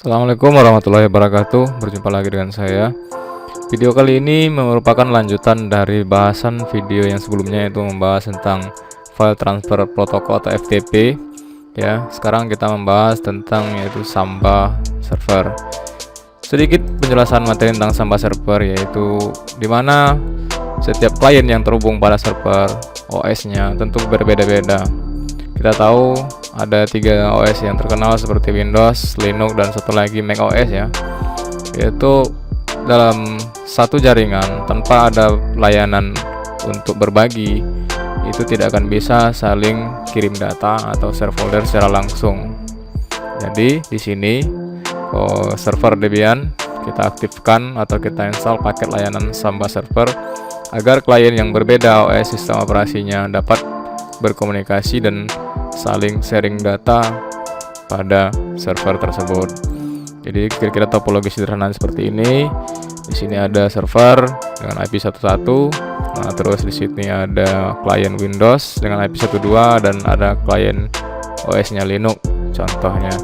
Assalamualaikum warahmatullahi wabarakatuh. Berjumpa lagi dengan saya. Video kali ini merupakan lanjutan dari bahasan video yang sebelumnya, yaitu membahas tentang file transfer protokol atau FTP. Ya, sekarang kita membahas tentang yaitu Samba server. Sedikit penjelasan materi tentang Samba server, yaitu dimana setiap klien yang terhubung pada server OS-nya tentu berbeda-beda. Kita tahu ada 3 OS yang terkenal seperti Windows, Linux, dan satu lagi Mac OS ya. Yaitu dalam satu jaringan tanpa ada layanan untuk berbagi, itu tidak akan bisa saling kirim data atau share folder secara langsung. Jadi di sini server Debian kita aktifkan atau kita install paket layanan Samba server agar klien yang berbeda OS sistem operasinya dapat berkomunikasi dan saling sharing data pada server tersebut. Jadi kira-kira topologi sederhana seperti ini. Di sini ada server dengan IP11, nah terus di sini ada klien Windows dengan IP12 dan ada klien OS-nya Linux contohnya.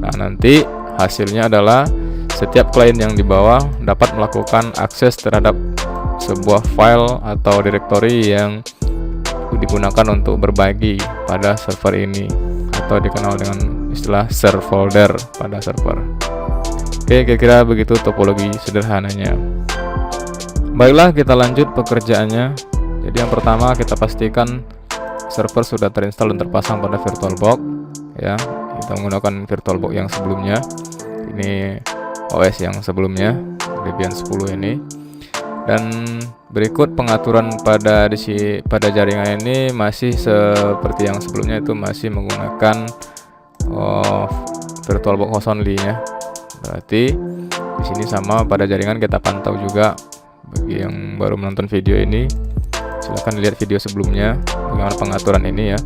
Nah, nanti hasilnya adalah setiap klien yang di bawah dapat melakukan akses terhadap sebuah file atau directory yang digunakan untuk berbagi pada server ini, atau dikenal dengan istilah share folder pada server. Oke, kira-kira begitu topologi sederhananya. Baiklah, kita lanjut pekerjaannya. Jadi yang pertama kita pastikan server sudah terinstall dan terpasang pada VirtualBox ya. Kita menggunakan VirtualBox yang sebelumnya. Ini OS yang sebelumnya, Debian 10 ini. Dan berikut pengaturan pada jaringan ini masih seperti yang sebelumnya, itu masih menggunakan VirtualBox only ya. Berarti di sini sama pada jaringan kita pantau juga. Bagi yang baru menonton video ini, silahkan lihat video sebelumnya bagaimana pengaturan ini ya.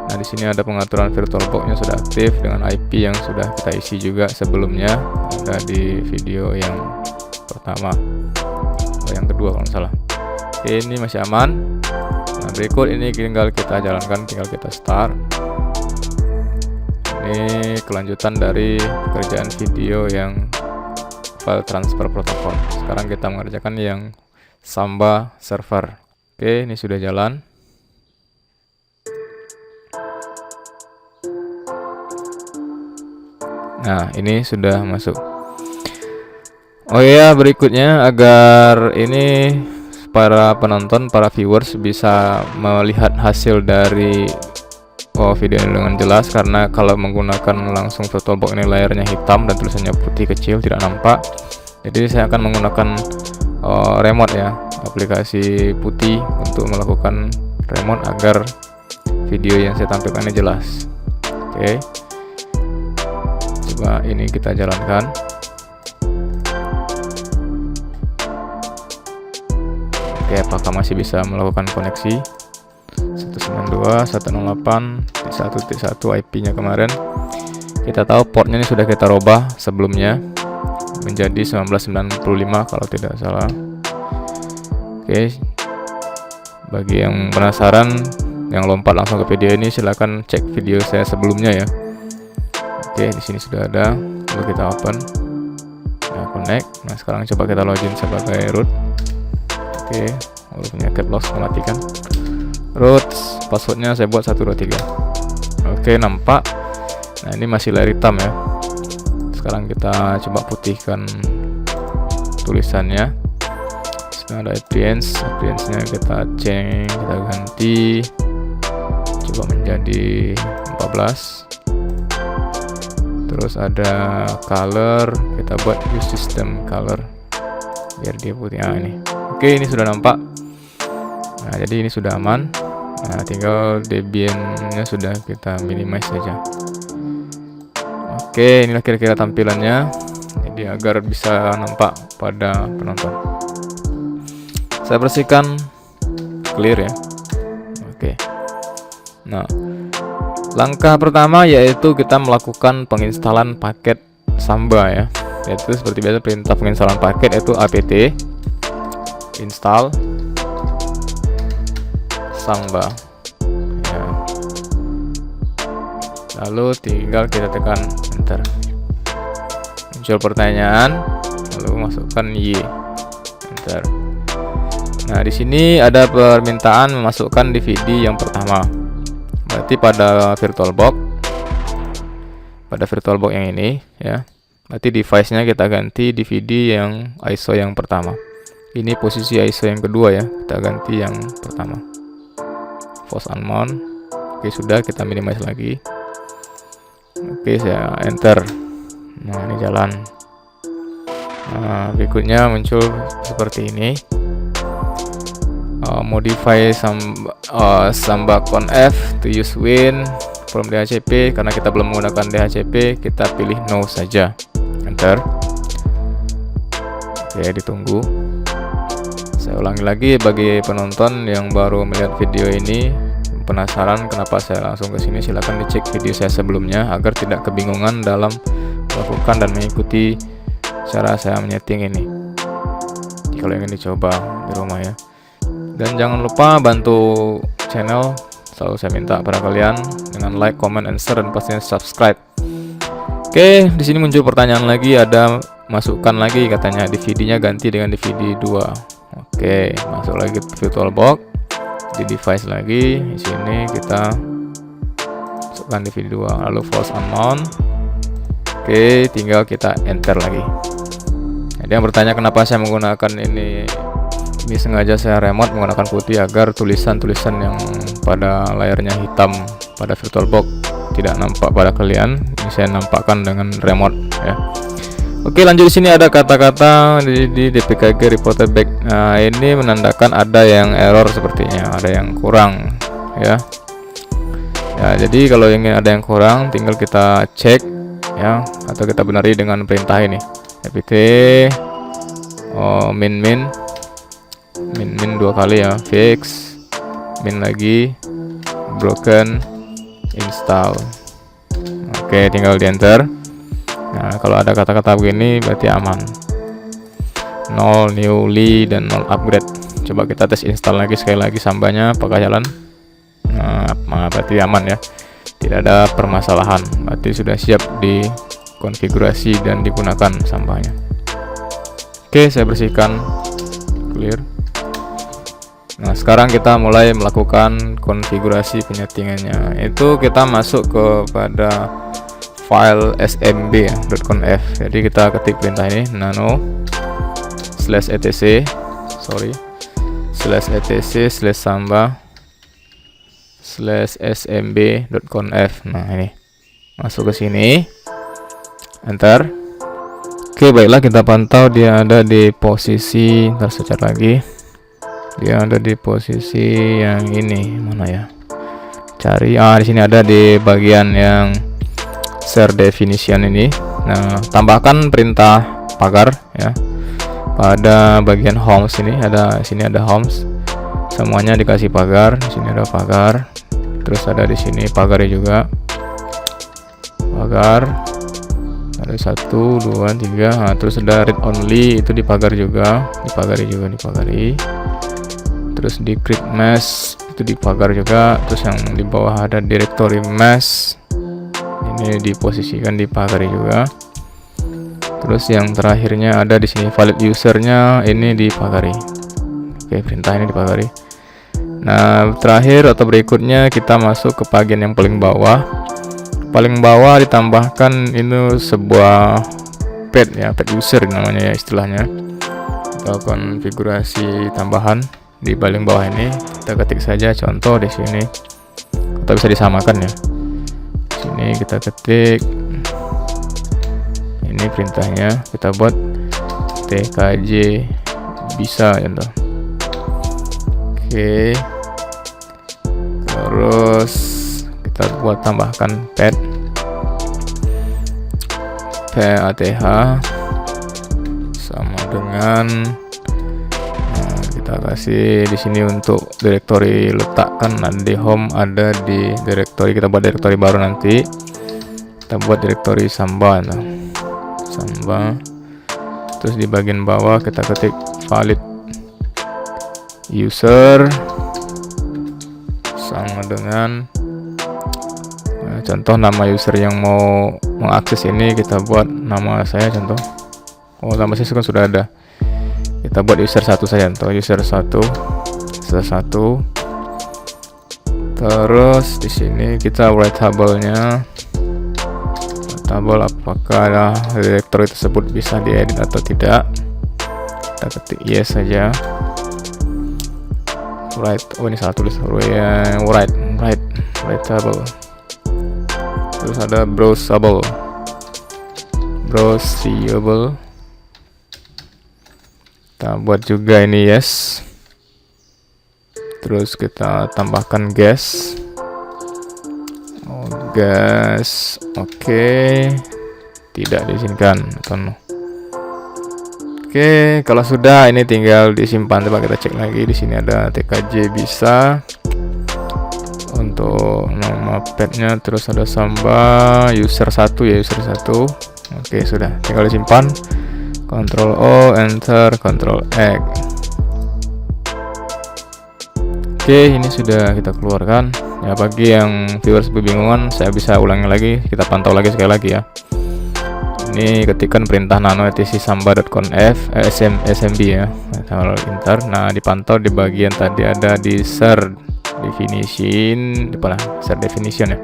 Nah, di sini ada pengaturan VirtualBox-nya sudah aktif dengan IP yang sudah kita isi juga sebelumnya, ada di video yang pertama. Yang kedua kalau salah. Ini masih aman. Nah, berikut ini tinggal kita jalankan, tinggal kita start. Ini kelanjutan dari pekerjaan video yang file transfer protokol. Sekarang kita mengerjakan yang Samba server. Oke, ini sudah jalan. Nah, ini sudah masuk. Oh iya, berikutnya agar ini para penonton, para viewers bisa melihat hasil dari video ini dengan jelas, karena kalau menggunakan langsung VirtualBox ini layarnya hitam dan tulisannya putih kecil tidak nampak. Jadi saya akan menggunakan remote ya, aplikasi putih untuk melakukan remote agar video yang saya tampilkan ini jelas. Oke, coba ini kita jalankan. Oke, apakah masih bisa melakukan koneksi 192.168.1.1 IP-nya kemarin. Kita tahu portnya ini sudah kita robah sebelumnya menjadi 1995 kalau tidak salah. Oke, bagi yang penasaran, yang lompat langsung ke video ini, silahkan cek video saya sebelumnya ya. Oke, di sini sudah ada. Lalu kita open, nah, connect. Nah, sekarang coba kita login sebagai root. Oke, punya caps lock matikan. Root passwordnya saya buat 123. Oke, nampak. Nah, ini masih layar hitam ya. Sekarang kita coba putihkan tulisannya. Sekarang ada appearance-nya kita change, kita ganti coba menjadi 14. Terus ada color, kita buat use system color biar dia putih. Nah, ini. Oke, ini sudah nampak. Nah, jadi ini sudah aman. Nah, tinggal Debian-nya sudah kita minimize saja. Oke, inilah kira-kira tampilannya. Jadi agar bisa nampak pada penonton. Saya bersihkan, clear ya. Oke. Nah, langkah pertama yaitu kita melakukan penginstalan paket Samba ya. Yaitu seperti biasa perintah penginstalan paket yaitu apt install Samba ya. Lalu tinggal kita tekan enter. muncul pertanyaan, lalu masukkan Y, enter. Nah, di sini ada permintaan memasukkan DVD yang pertama. Berarti pada VirtualBox yang ini ya. Berarti device-nya kita ganti DVD yang ISO yang pertama. Ini posisi ISO yang kedua ya. Kita ganti yang pertama. Force unmount. Oke, sudah, kita minimize lagi. Oke, saya enter. Nah, ini jalan. Nah, berikutnya muncul seperti ini. Modify Samba conf to use Win from DHCP. Karena kita belum menggunakan DHCP, kita pilih no saja. Enter. Oke, ditunggu. Saya ulangi lagi bagi penonton yang baru melihat video ini. Penasaran kenapa saya langsung ke sini, silahkan dicek video saya sebelumnya agar tidak kebingungan dalam melakukan dan mengikuti cara saya menyeting ini kalau ingin dicoba di rumah ya. Dan jangan lupa bantu channel, selalu saya minta pada kalian dengan like, comment, and share, dan pastinya subscribe. Oke, di sini muncul pertanyaan lagi, ada masukkan lagi katanya DVD-nya ganti dengan DVD 2. Oke, masuk lagi ke VirtualBox. Di device lagi, di sini kita masukkan DVD 2, lalu force unmount. Oke, tinggal kita enter lagi. Jadi yang bertanya kenapa saya menggunakan ini sengaja saya remote menggunakan putih agar tulisan-tulisan yang pada layarnya hitam pada VirtualBox tidak nampak pada kalian. Ini saya nampakkan dengan remote ya. Oke, lanjut. Di sini ada kata-kata di dpkg reported back. Nah, ini menandakan ada yang error sepertinya, ada yang kurang ya. Ya, jadi kalau ingin ada yang kurang tinggal kita cek ya, atau kita benari dengan perintah ini. apt min 2 kali ya, fix min lagi, broken, install. Oke, tinggal di enter. Nah, kalau ada kata-kata begini berarti aman. 0 newly dan 0 upgrade. Coba kita tes install lagi sekali lagi sambanya apakah jalan. Nah, berarti aman ya. Tidak ada permasalahan. Berarti sudah siap dikonfigurasi dan digunakan sambanya. Oke, saya bersihkan. Clear. Nah, sekarang kita mulai melakukan konfigurasi penyetingannya. Itu kita masuk kepada file smb.conf. Jadi kita ketik perintah ini nano /etc /samba /smb.conf. Nah, ini masuk ke sini, enter. Oke, baiklah, kita pantau dia ada di posisi, ntar search lagi, dia ada di posisi yang ini, mana ya, cari, di sini ada di bagian yang share definition ini. Nah, tambahkan perintah pagar ya pada bagian homes ini, ada sini ada homes, semuanya dikasih pagar. Di sini ada pagar, terus ada di sini pagarnya juga, pagar ada 1 2 3. Nah, terus ada read only, itu dipagar juga, dipagari. Terus di create mesh itu dipagar juga. Terus yang di bawah ada directory mesh, ini diposisikan dipagari juga. Terus yang terakhirnya ada di sini valid usernya, ini dipagari. Oke, perintah ini dipagari. Nah, terakhir atau berikutnya kita masuk ke bagian yang paling bawah. Paling bawah ditambahkan ini sebuah pad ya, pad user namanya ya istilahnya, atau konfigurasi tambahan di paling bawah ini. Kita ketik saja contoh di sini, atau bisa disamakan ya. Sini kita ketik ini perintahnya, kita buat tkj bisa contoh. Oke, terus kita buat tambahkan path sama dengan kita kasih di sini untuk directory letakkan, ada di home, ada di directory. Kita buat directory baru nanti, kita buat directory samba. Terus di bagian bawah kita ketik valid user sama dengan contoh nama user yang mau mengakses ini, kita buat nama saya contoh. Oh, nama saya kan sudah ada. Kita buat user 1 saja, contoh user 1. Terus di sini kita writable-nya. Writable apakah directory tersebut bisa diedit atau tidak. Kita ketik yes saja. Write, oh ini salah tulis. Writable. Terus ada browsable. Kita buat juga ini yes. Terus kita tambahkan guess. Oke. Tidak diizinkan atau no. Oke, kalau sudah ini tinggal disimpan. Coba kita cek lagi. Di sini ada TKJ bisa untuk nama petnya, terus ada Samba user 1 ya, user 1. Oke, sudah tinggal disimpan. Ctrl O, enter, Ctrl X. Oke, ini sudah kita keluarkan. Ya, bagi yang viewers kebingungan, saya bisa ulangi lagi, kita pantau lagi sekali lagi ya. Ini ketikkan perintah nano etc samba.conf smb ya, enter. Nah, dipantau di bagian tadi ada di ser definition, ser definition ya.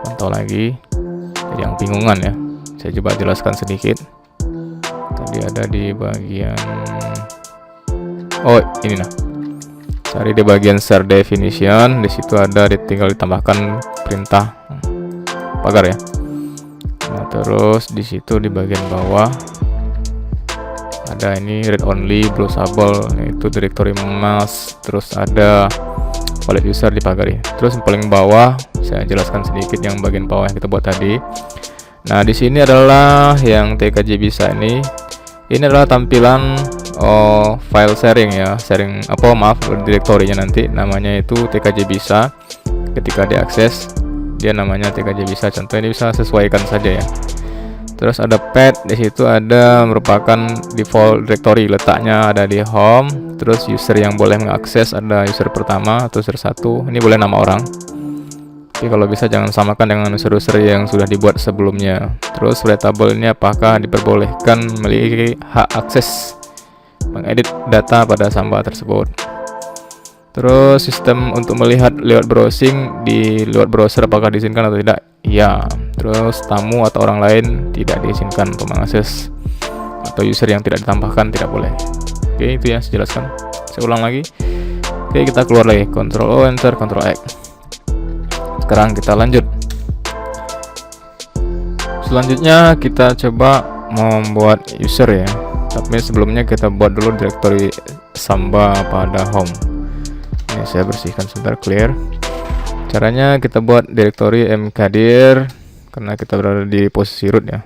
Pantau lagi. Jadi yang bingungan ya, saya coba jelaskan sedikit. Tadi ada di bagian, oh ini nah, cari di bagian ser definition. Di situ ada, tinggal ditambahkan perintah pagar ya. Nah, terus di situ di bagian bawah ada ini read only, browsable, itu directory mask, terus ada valid user dipagari. Terus yang paling bawah saya jelaskan sedikit yang bagian bawah yang kita buat tadi. Nah, di sini adalah yang TKJ bisa ini. Ini adalah tampilan file sharing ya, direktorinya nanti namanya itu TKJ bisa. Ketika diakses dia namanya TKJ bisa. Contoh ini bisa sesuaikan saja ya. Terus ada path, di situ ada merupakan default directory, letaknya ada di home. Terus user yang boleh mengakses ada user pertama atau user 1. Ini boleh nama orang. Tapi kalau bisa jangan samakan dengan user-user yang sudah dibuat sebelumnya. Terus writable ini apakah diperbolehkan memiliki hak akses mengedit data pada Samba tersebut. Terus sistem untuk melihat lewat browsing di lewat browser apakah diizinkan atau tidak? Ya. Terus tamu atau orang lain tidak diizinkan untuk mengakses, atau user yang tidak ditambahkan tidak boleh. Oke, itu ya saya jelaskan. Saya ulang lagi. Oke, kita keluar lagi. Ctrl O, enter, Ctrl X. Sekarang kita lanjut. Selanjutnya kita coba membuat user ya. Tapi sebelumnya kita buat dulu directory Samba pada home. Ini saya bersihkan sebentar, clear. Caranya kita buat directory mkdir, karena kita berada di posisi root ya.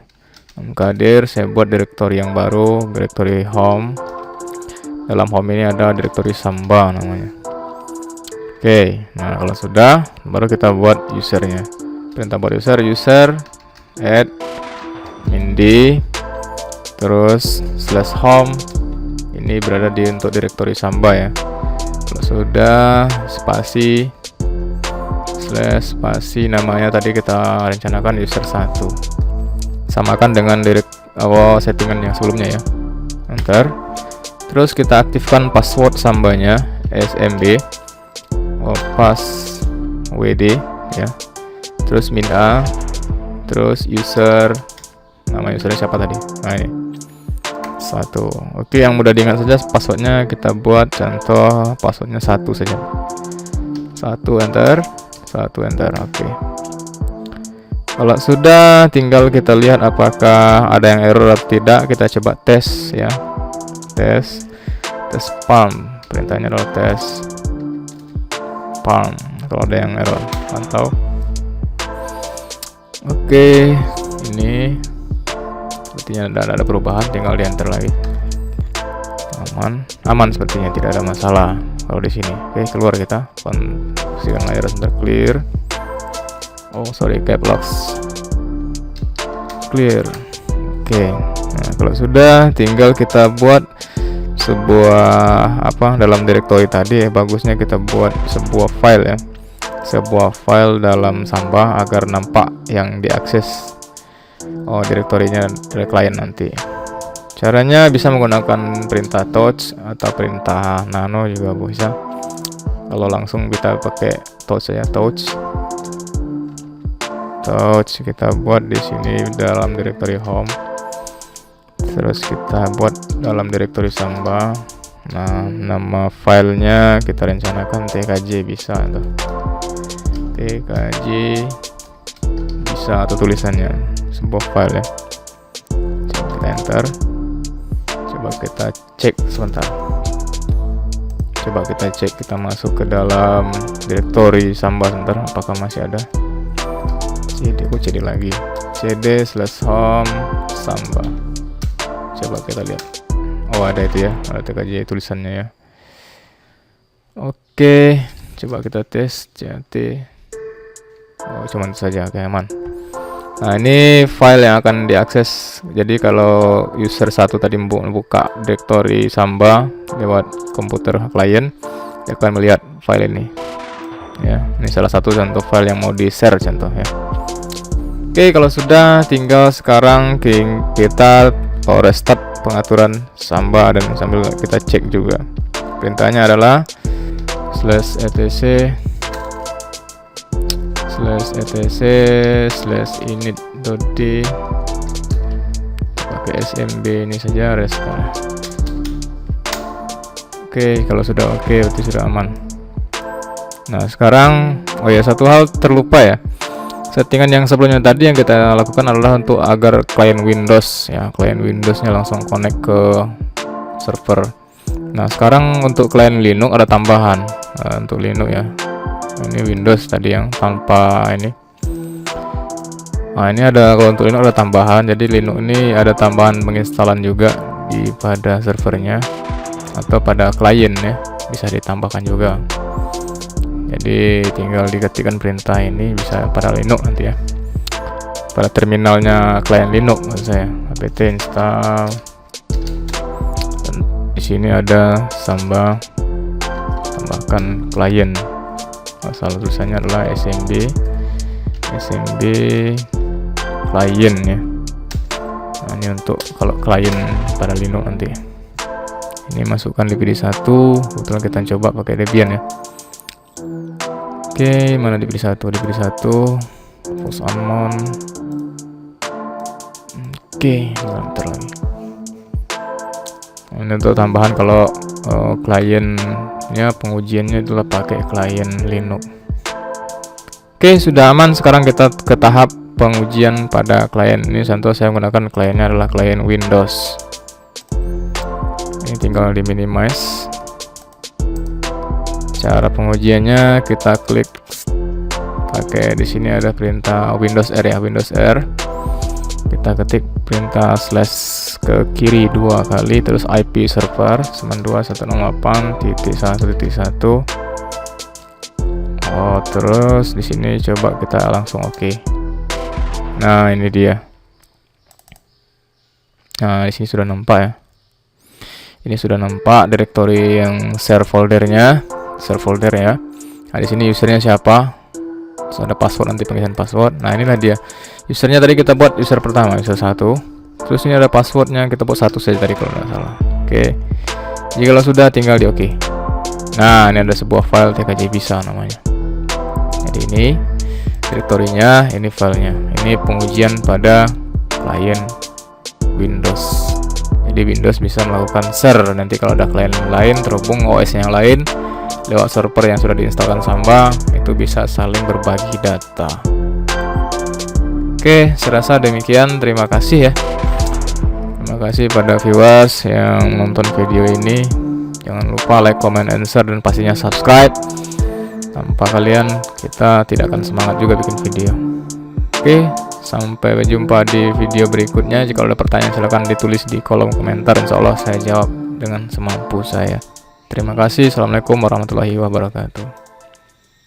Mkdir, saya buat directory yang baru, directory home. Dalam home ini ada directory Samba namanya. Oke, nah kalau sudah, baru kita buat usernya. Perintah buat user add mindi, terus /home. Ini berada di untuk directory Samba ya. Kalau sudah, spasi namanya tadi kita rencanakan user 1. Samakan dengan settingan yang sebelumnya ya. Enter. Terus kita aktifkan password Sambanya smb passwd ya. Terus min a, terus user, nama usernya siapa tadi? Nah ini 1. Oke, yang mudah diingat saja passwordnya kita buat contoh passwordnya 1 saja. 1 enter. Oke. Kalau sudah, tinggal kita lihat apakah ada yang error atau tidak. Kita coba tes ya. Tes palm. Perintahnya adalah tes palm. Kalau ada yang error, pantau. Oke, ini sepertinya tidak ada perubahan, tinggal di enter lagi. Aman sepertinya, tidak ada masalah kalau di sini. Oke, keluar kita. Pastikan layar sebentar, clear. Oh sorry, caps lock clear. Oke, nah kalau sudah, tinggal kita buat sebuah dalam directory tadi ya. Bagusnya kita buat sebuah file ya. sebuah file dalam Samba agar nampak yang diakses direktorinya dari klien nanti. Caranya bisa menggunakan perintah touch atau perintah nano juga bisa. Kalau langsung kita pakai touch ya, touch kita buat di sini dalam directory home, terus kita buat dalam directory Samba. Nah, nama filenya kita rencanakan tkj bisa tuh, tkj bisa atau tulisannya sebuah file ya. Kita enter, coba kita cek sebentar, kita masuk ke dalam directory Samba sebentar, apakah masih ada. cd lagi cd/home Samba, coba kita lihat. Oh, ada itu ya, ada tkj tulisannya ya. Oke, coba kita tes ct. Oh, cuman itu saja, oke, aman. Nah, ini file yang akan diakses. Jadi kalau user 1 tadi buka directory Samba lewat komputer klien, dia akan melihat file ini ya. Ini salah satu contoh file yang mau di share contoh ya. Oke, kalau sudah, tinggal sekarang kita restart pengaturan Samba dan sambil kita cek juga. Perintahnya adalah /etc/init.d, pakai smb ini saja, restart. Oke, kalau sudah oke, berarti sudah aman. Nah, sekarang satu hal terlupa ya. Settingan yang sebelumnya tadi yang kita lakukan adalah untuk agar klien Windows ya, klien Windowsnya langsung connect ke server. Nah, sekarang untuk klien Linux ada tambahan. Untuk Linux ya, ini Windows tadi yang tanpa ini. Nah, ini ada, kalau untuk Linux ada tambahan. Jadi Linux ini ada tambahan penginstalan juga pada servernya atau pada klien ya, bisa ditambahkan juga. Jadi tinggal diketikkan perintah ini, bisa pada Linux nanti ya, pada terminalnya klien Linux maksud saya, apt install. Dan di sini ada Samba, tambahkan klien. Asal tulisannya adalah smb klien ya. Nah, ini untuk kalau klien pada Linux nanti. Ini masukkan dpd1, kebetulan kita coba pakai Debian ya. Oke, mana dpd1 force unknown. Oke, bentar lagi. Ini untuk tambahan kalau kliennya pengujiannya adalah pakai klien Linux. Oke, sudah aman. Sekarang kita ke tahap pengujian pada klien ini. Contoh saya menggunakan kliennya adalah klien Windows. Ini tinggal di minimize. Cara pengujiannya kita klik pakai di sini ada perintah Windows R ya, Windows R. Kita ketik perintah slash ke kiri 2 kali, terus IP server 92.168.1.1. Oh, terus di sini coba kita langsung oke. Nah, ini dia. Nah, di sini sudah nampak ya. Ini sudah nampak directory yang share foldernya. Share folder ya. Nah, di sini usernya siapa? Terus ada password, nanti pengisian password. Nah, inilah dia. Usernya tadi kita buat user pertama, user 1. Terus ini ada passwordnya, kita buat 1 saja tadi kalau nggak salah. Oke. Jika kalau sudah, tinggal di oke. Nah, ini ada sebuah file tkj bisa namanya. Jadi ini direktorinya, ini filenya. Ini pengujian pada klien Windows. Jadi Windows bisa melakukan share nanti kalau ada klien lain terhubung OS yang lain lewat server yang sudah diinstalkan Samba, itu bisa saling berbagi data. Oke, saya rasa demikian. Terima kasih ya. Terima kasih pada viewers yang nonton video ini. Jangan lupa like, comment, and share, dan pastinya subscribe. Tanpa kalian kita tidak akan semangat juga bikin video. Oke, sampai berjumpa di video berikutnya. Jika ada pertanyaan silahkan ditulis di kolom komentar. Insya Allah saya jawab dengan semampu saya. Terima kasih. Assalamualaikum warahmatullahi wabarakatuh.